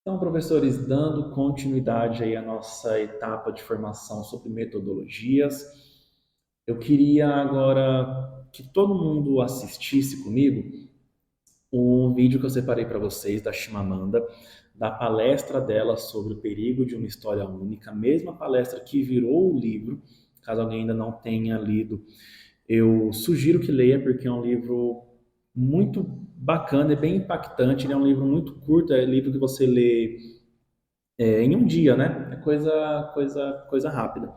Então, professores, dando continuidade aí à nossa etapa de formação sobre metodologias, eu queria agora que todo mundo assistisse comigo um vídeo que eu separei para vocês da Chimamanda, da palestra dela sobre o perigo de uma história única, a mesma palestra que virou o livro. Caso alguém ainda não tenha lido, eu sugiro que leia, porque é um livro muito bacana, é bem impactante, ele é um livro muito curto, é um livro que você lê em um dia, né? É coisa rápida.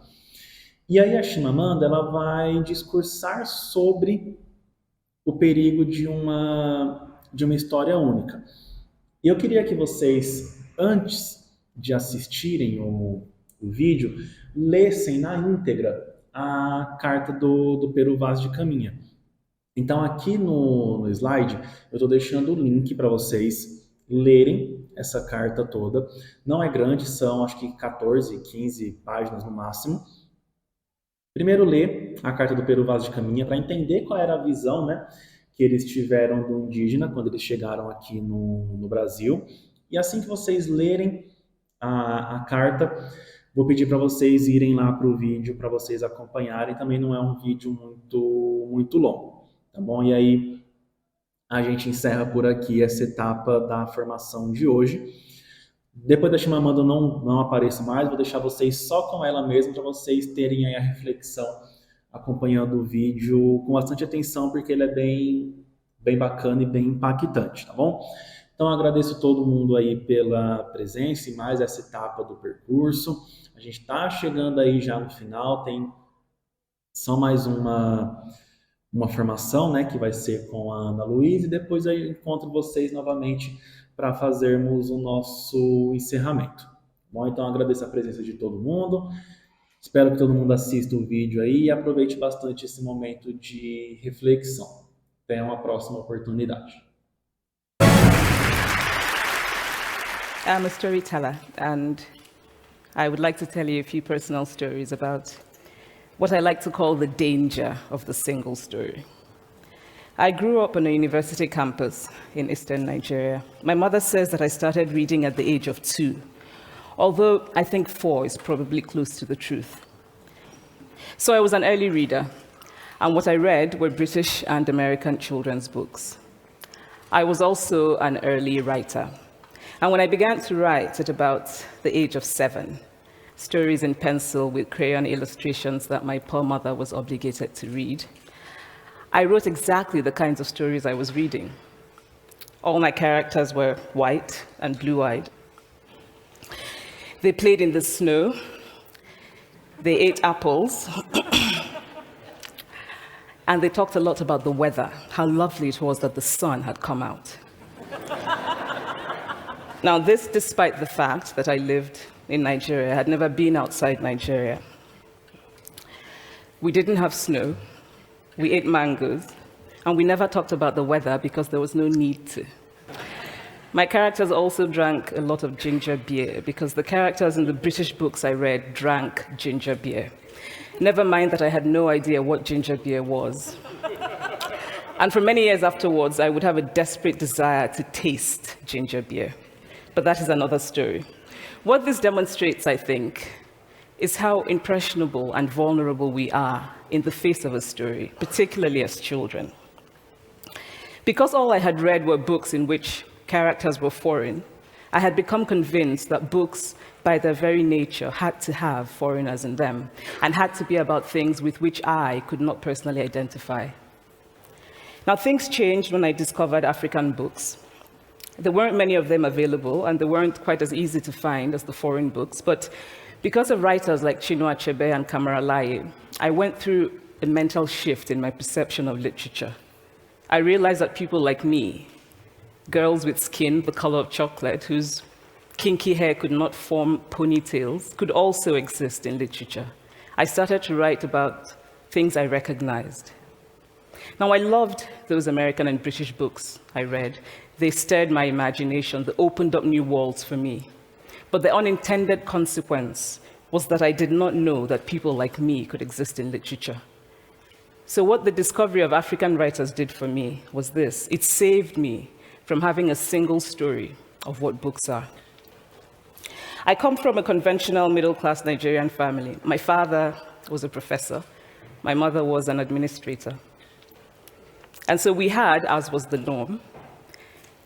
E aí a Chimamanda, ela vai discursar sobre o perigo de uma história única. E eu queria que vocês, antes de assistirem o vídeo, lessem na íntegra a carta do Peru Vaz de Caminha. Então, aqui no slide, eu estou deixando o link para vocês lerem essa carta toda. Não é grande, são acho que 14, 15 páginas no máximo. Primeiro, ler a carta do Peru Vaz de Caminha para entender qual era a visão, né, que eles tiveram do indígena quando eles chegaram aqui no Brasil. E assim que vocês lerem a carta, vou pedir para vocês irem lá para o vídeo para vocês acompanharem. Também não é um vídeo muito longo, tá bom? E aí a gente encerra por aqui essa etapa da formação de hoje. Depois da Chimamanda eu não apareço mais, vou deixar vocês só com ela mesmo para vocês terem aí a reflexão acompanhando o vídeo com bastante atenção, porque ele é bem bacana e bem impactante, tá bom? Então agradeço todo mundo aí pela presença e mais essa etapa do percurso. A gente está chegando aí já no final, tem só mais uma formação, né, que vai ser com a Ana Luísa, e depois eu encontro vocês novamente para fazermos o nosso encerramento. Bom, então agradeço a presença de todo mundo, espero que todo mundo assista o vídeo aí e aproveite bastante esse momento de reflexão. Até uma próxima oportunidade. I'm a storyteller, and I would like to tell you a few personal stories about what I like to call the danger of the single story. I grew up on a university campus in eastern Nigeria. My mother says that I started reading at the age of 2, although I think 4 is probably close to the truth. So I was an early reader, and what I read were British and American children's books. I was also an early writer. And when I began to write at about the age of 7, stories in pencil with crayon illustrations that my poor mother was obligated to read, I wrote exactly the kinds of stories I was reading. All my characters were white and blue-eyed. They played in the snow. They ate apples. And they talked a lot about the weather, how lovely it was that the sun had come out. Now, this despite the fact that I lived in Nigeria. I had never been outside Nigeria. We didn't have snow. We ate mangoes. And we never talked about the weather because there was no need to. My characters also drank a lot of ginger beer because the characters in the British books I read drank ginger beer. Never mind that I had no idea what ginger beer was. And for many years afterwards, I would have a desperate desire to taste ginger beer. But that is another story. What this demonstrates, I think, is how impressionable and vulnerable we are in the face of a story, particularly as children. Because all I had read were books in which characters were foreign, I had become convinced that books, by their very nature, had to have foreigners in them and had to be about things with which I could not personally identify. Now, things changed when I discovered African books. There weren't many of them available, and they weren't quite as easy to find as the foreign books, but because of writers like Chinua Achebe and Kamara Laye, I went through a mental shift in my perception of literature. I realized that people like me, girls with skin the color of chocolate, whose kinky hair could not form ponytails, could also exist in literature. I started to write about things I recognized. Now, I loved those American and British books I read. They stirred my imagination. They opened up new worlds for me. But the unintended consequence was that I did not know that people like me could exist in literature. So what the discovery of African writers did for me was this. It saved me from having a single story of what books are. I come from a conventional middle-class Nigerian family. My father was a professor. My mother was an administrator. And so we had, as was the norm,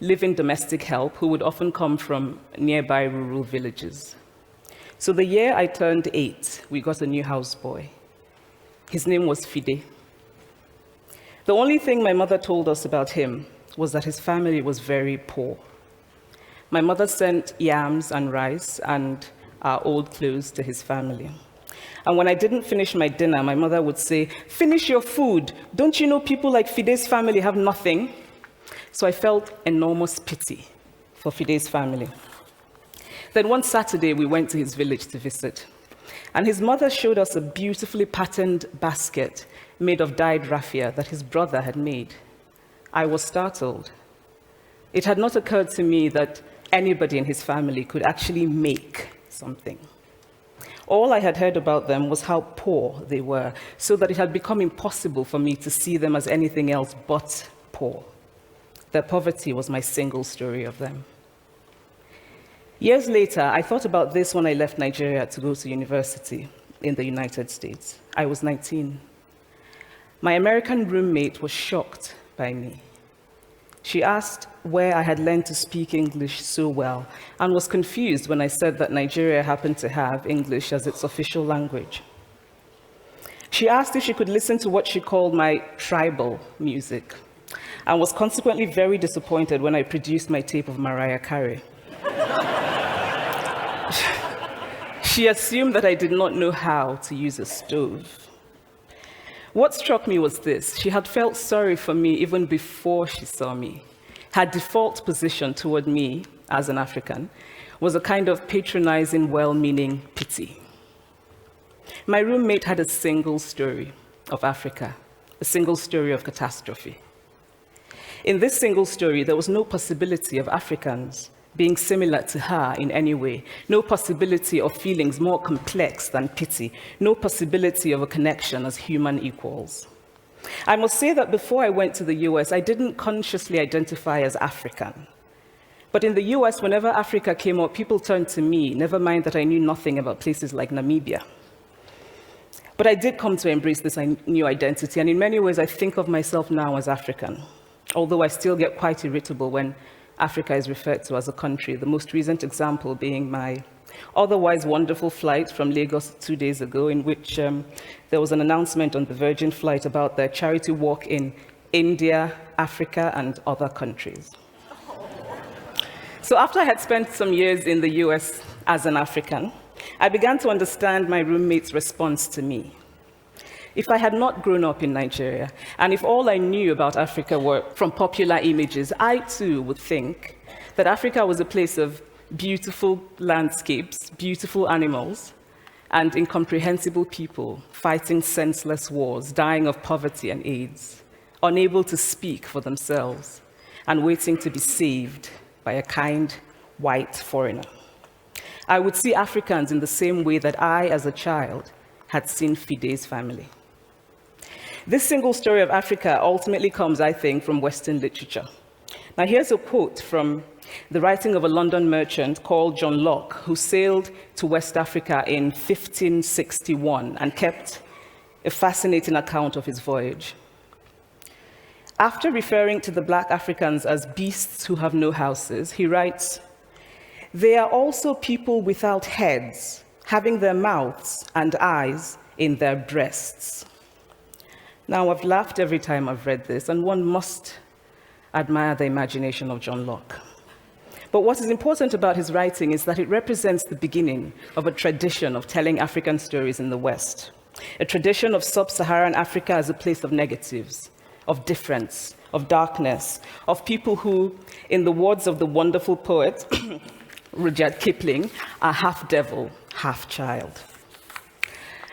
live-in domestic help who would often come from nearby rural villages. So the year I turned 8, we got a new houseboy. His name was Fide. The only thing my mother told us about him was that his family was very poor. My mother sent yams and rice and our old clothes to his family. And when I didn't finish my dinner, my mother would say, "Finish your food. Don't you know people like Fide's family have nothing?" So I felt enormous pity for Fide's family. Then one Saturday, we went to his village to visit. And his mother showed us a beautifully patterned basket made of dyed raffia that his brother had made. I was startled. It had not occurred to me that anybody in his family could actually make something. All I had heard about them was how poor they were, so that it had become impossible for me to see them as anything else but poor. Their poverty was my single story of them. Years later, I thought about this when I left Nigeria to go to university in the United States. I was 19. My American roommate was shocked by me. She asked where I had learned to speak English so well and was confused when I said that Nigeria happened to have English as its official language. She asked if she could listen to what she called my tribal music and was consequently very disappointed when I produced my tape of Mariah Carey. She assumed that I did not know how to use a stove. What struck me was this: she had felt sorry for me even before she saw me. Her default position toward me as an African was a kind of patronizing, well-meaning pity. My roommate had a single story of Africa, a single story of catastrophe. In this single story, there was no possibility of Africans being similar to her in any way, no possibility of feelings more complex than pity, no possibility of a connection as human equals. I must say that before I went to the US, I didn't consciously identify as African. But in the US, whenever Africa came up, people turned to me, never mind that I knew nothing about places like Namibia. But I did come to embrace this new identity, and in many ways, I think of myself now as African, although I still get quite irritable when Africa is referred to as a country, the most recent example being my otherwise wonderful flight from Lagos 2 days ago, in which there was an announcement on the Virgin flight about their charity walk in India, Africa, and other countries. So after I had spent some years in the US as an African, I began to understand my roommate's response to me. If I had not grown up in Nigeria, and if all I knew about Africa were from popular images, I too would think that Africa was a place of beautiful landscapes, beautiful animals, and incomprehensible people fighting senseless wars, dying of poverty and AIDS, unable to speak for themselves, and waiting to be saved by a kind white foreigner. I would see Africans in the same way that I, as a child, had seen Fide's family. This single story of Africa ultimately comes, I think, from Western literature. Now, here's a quote from the writing of a London merchant called John Locke, who sailed to West Africa in 1561 and kept a fascinating account of his voyage. After referring to the black Africans as beasts who have no houses, he writes, "They are also people without heads, having their mouths and eyes in their breasts." Now, I've laughed every time I've read this, and one must admire the imagination of John Locke. But what is important about his writing is that it represents the beginning of a tradition of telling African stories in the West, a tradition of sub-Saharan Africa as a place of negatives, of difference, of darkness, of people who, in the words of the wonderful poet Rudyard Kipling, are half devil, half child.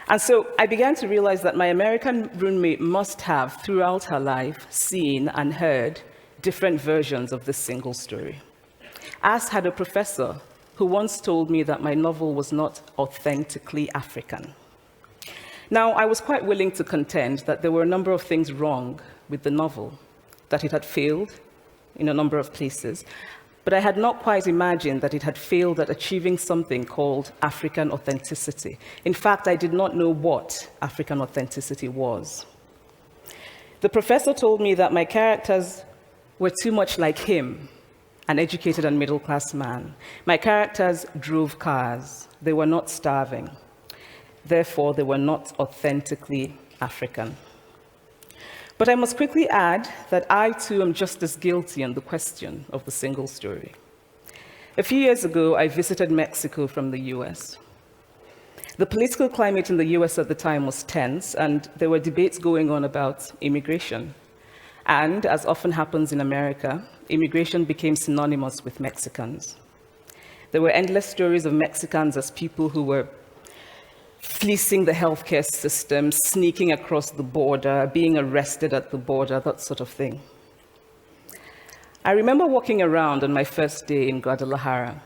And so I began to realize that my American roommate must have, throughout her life, seen and heard different versions of this single story. As had a professor who once told me that my novel was not authentically African. Now, I was quite willing to contend that there were a number of things wrong with the novel, that it had failed in a number of places, but I had not quite imagined that it had failed at achieving something called African authenticity. In fact, I did not know what African authenticity was. The professor told me that my characters were too much like him, an educated and middle-class man. My characters drove cars. They were not starving. Therefore, they were not authentically African. But I must quickly add that I, too, am just as guilty on the question of the single story. A few years ago, I visited Mexico from the US. The political climate in the US at the time was tense, and there were debates going on about immigration. And, as often happens in America, immigration became synonymous with Mexicans. There were endless stories of Mexicans as people who were fleecing the healthcare system, sneaking across the border, being arrested at the border, that sort of thing. I remember walking around on my first day in Guadalajara,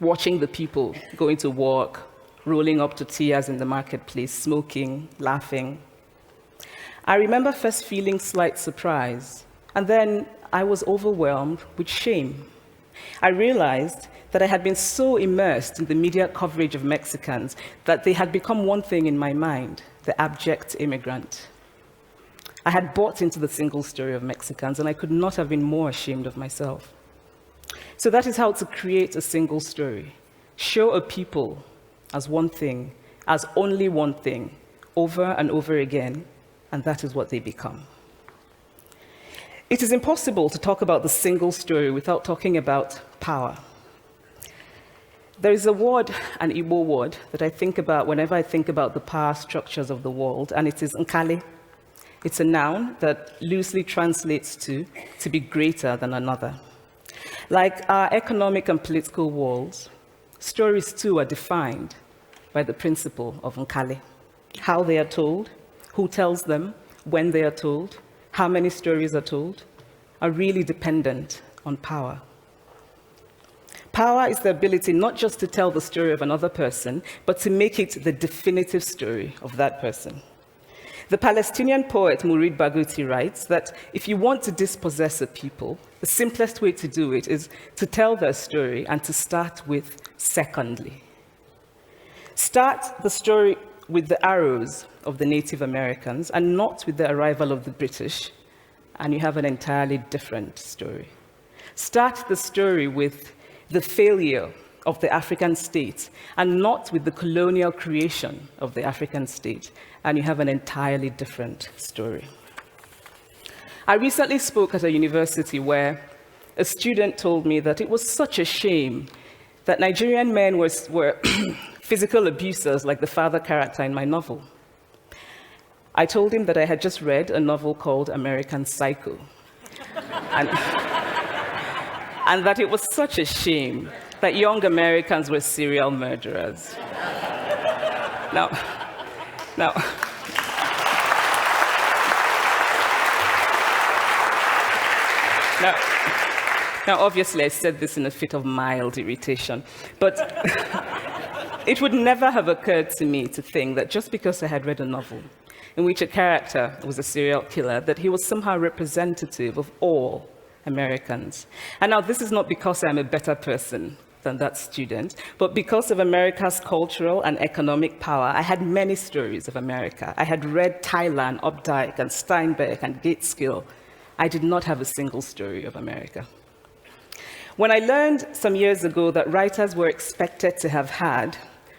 watching the people going to work, rolling up tortillas in the marketplace, smoking, laughing. I remember first feeling slight surprise, and then I was overwhelmed with shame. I realized that I had been so immersed in the media coverage of Mexicans that they had become one thing in my mind, the abject immigrant. I had bought into the single story of Mexicans, and I could not have been more ashamed of myself. So that is how to create a single story. Show a people as one thing, as only one thing, over and over again, and that is what they become. It is impossible to talk about the single story without talking about power. There is a word, an Igbo word, that I think about whenever I think about the power structures of the world, and it is nkali. It's a noun that loosely translates to be greater than another. Like our economic and political worlds, stories too are defined by the principle of nkali. How they are told, who tells them, when they are told, how many stories are told, are really dependent on power. Power is the ability not just to tell the story of another person, but to make it the definitive story of that person. The Palestinian poet Mourid Barghouti writes that if you want to dispossess a people, the simplest way to do it is to tell their story and to start with secondly. Start the story with the arrows of the Native Americans and not with the arrival of the British, and you have an entirely different story. Start the story with the failure of the African state and not with the colonial creation of the African state, and you have an entirely different story. I recently spoke at a university where a student told me that it was such a shame that Nigerian men were physical abusers like the father character in my novel. I told him that I had just read a novel called American Psycho, and that it was such a shame that young Americans were serial murderers. Now, obviously, I said this in a fit of mild irritation, but it would never have occurred to me to think that just because I had read a novel in which a character was a serial killer, that he was somehow representative of all Americans. And now this is not because I'm a better person than that student, but because of America's cultural and economic power, I had many stories of America. I had read Tylan, Updike, and Steinbeck, and Gateskill. I did not have a single story of America. When I learned some years ago that writers were expected to have had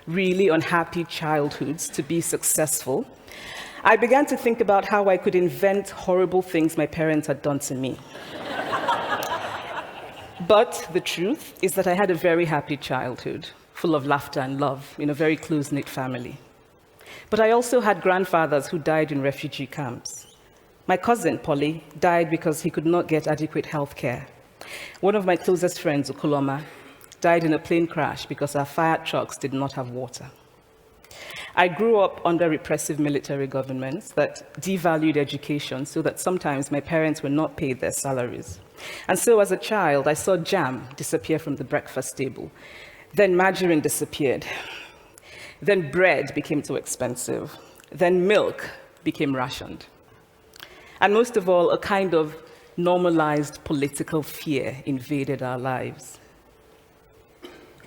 really unhappy childhoods to be successful, I began to think about how I could invent horrible things my parents had done to me. But the truth is that I had a very happy childhood, full of laughter and love, in a very close-knit family. But I also had grandfathers who died in refugee camps. My cousin, Polly, died because he could not get adequate health care. One of my closest friends, Ukuloma, died in a plane crash because our fire trucks did not have water. I grew up under repressive military governments that devalued education so that sometimes my parents were not paid their salaries. And so as a child, I saw jam disappear from the breakfast table. Then margarine disappeared. Then bread became too expensive. Then milk became rationed. And most of all, a kind of normalized political fear invaded our lives.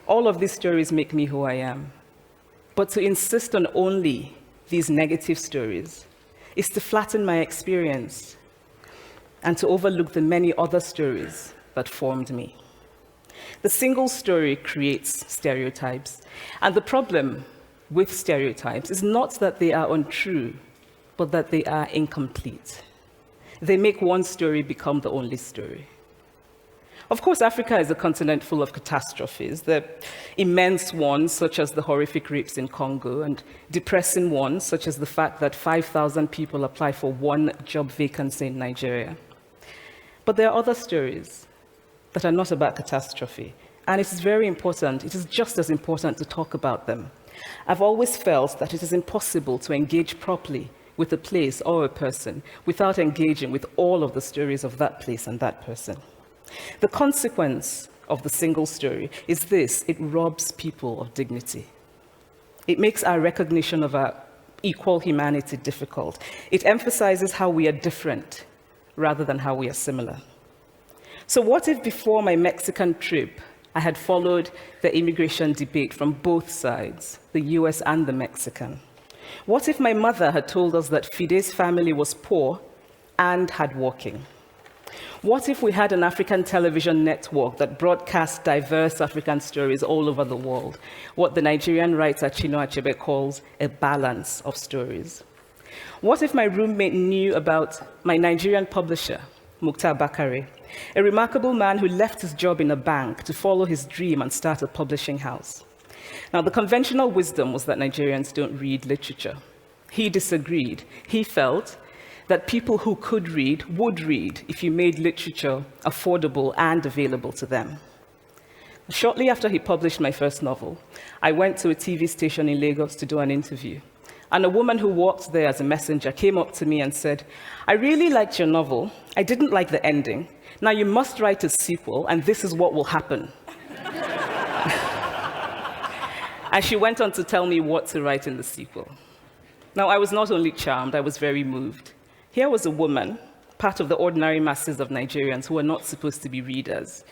All of these stories make me who I am. But to insist on only these negative stories is to flatten my experience and to overlook the many other stories that formed me. The single story creates stereotypes, and the problem with stereotypes is not that they are untrue, but that they are incomplete. They make one story become the only story. Of course, Africa is a continent full of catastrophes. The immense ones, such as the horrific rapes in Congo, and depressing ones, such as the fact that 5,000 people apply for one job vacancy in Nigeria. But there are other stories that are not about catastrophe, and it is very important, it is just as important to talk about them. I've always felt that it is impossible to engage properly with a place or a person without engaging with all of the stories of that place and that person. The consequence of the single story is this: it robs people of dignity. It makes our recognition of our equal humanity difficult. It emphasizes how we are different rather than how we are similar. So what if before my Mexican trip, I had followed the immigration debate from both sides, the US and the Mexican? What if my mother had told us that Fide's family was poor and hardworking? What if we had an African television network that broadcast diverse African stories all over the world, what the Nigerian writer Chinua Achebe calls a balance of stories? What if my roommate knew about my Nigerian publisher, Mukhtar Bakare, a remarkable man who left his job in a bank to follow his dream and start a publishing house? Now, the conventional wisdom was that Nigerians don't read literature. He disagreed. He felt that people who could read would read if you made literature affordable and available to them. Shortly after he published my first novel, I went to a TV station in Lagos to do an interview. And a woman who worked there as a messenger came up to me and said, "I really liked your novel. I didn't like the ending. Now you must write a sequel, and this is what will happen." And she went on to tell me what to write in the sequel. Now, I was not only charmed, I was very moved. Here was a woman, part of the ordinary masses of Nigerians who are not supposed to be readers.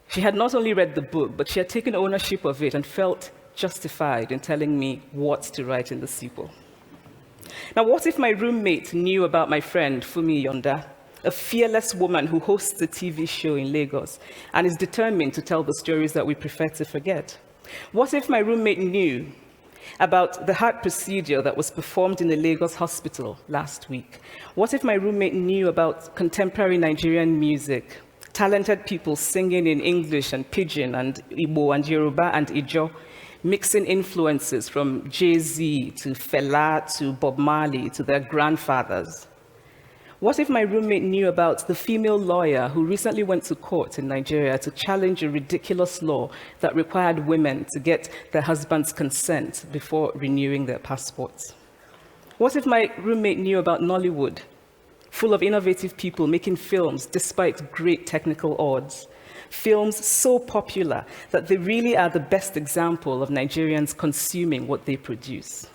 She had not only read the book, but she had taken ownership of it and felt justified in telling me what to write in the sequel. Now, what if my roommate knew about my friend, Fumi Yonda, a fearless woman who hosts a TV show in Lagos and is determined to tell the stories that we prefer to forget? What if my roommate knew about the heart procedure that was performed in a Lagos hospital last week? What if my roommate knew about contemporary Nigerian music, talented people singing in English and Pidgin and Igbo and Yoruba and Ijo, mixing influences from Jay-Z to Fela to Bob Marley to their grandfathers? What if my roommate knew about the female lawyer who recently went to court in Nigeria to challenge a ridiculous law that required women to get their husband's consent before renewing their passports? What if my roommate knew about Nollywood, full of innovative people making films despite great technical odds? Films so popular that they really are the best example of Nigerians consuming what they produce.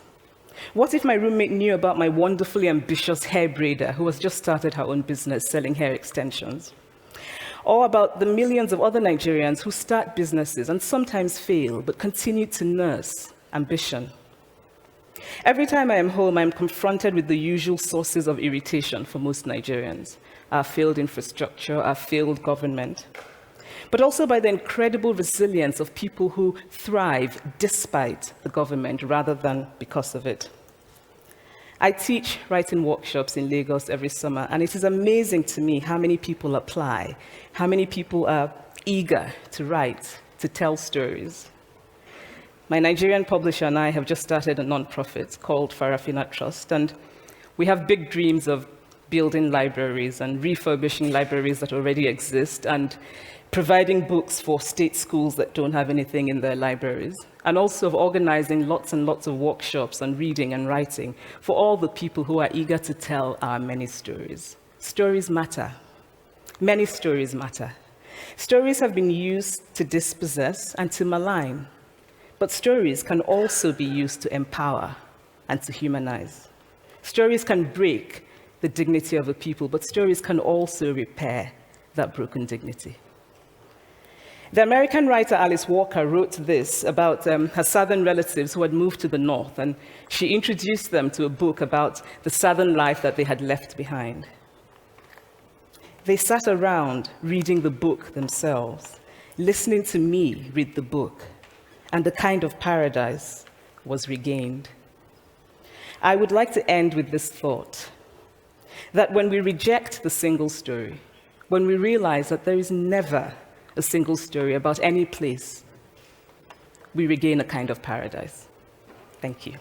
What if my roommate knew about my wonderfully ambitious hair braider who has just started her own business selling hair extensions? Or about the millions of other Nigerians who start businesses and sometimes fail, but continue to nurse ambition? Every time I am home, I am confronted with the usual sources of irritation for most Nigerians: our failed infrastructure, our failed government, but also by the incredible resilience of people who thrive despite the government rather than because of it. I teach writing workshops in Lagos every summer, and it is amazing to me how many people apply, how many people are eager to write, to tell stories. My Nigerian publisher and I have just started a nonprofit called Farafina Trust, and we have big dreams of building libraries and refurbishing libraries that already exist and providing books for state schools that don't have anything in their libraries, and also of organizing lots and lots of workshops on reading and writing for all the people who are eager to tell our many stories. Stories matter. Many stories matter. Stories have been used to dispossess and to malign, but stories can also be used to empower and to humanize. Stories can break the dignity of a people, but stories can also repair that broken dignity. The American writer Alice Walker wrote this about her southern relatives who had moved to the north, and she introduced them to a book about the southern life that they had left behind. They sat around reading the book themselves, listening to me read the book, and a kind of paradise was regained. I would like to end with this thought, that when we reject the single story, when we realize that there is never a single story about any place, we regain a kind of paradise. Thank you.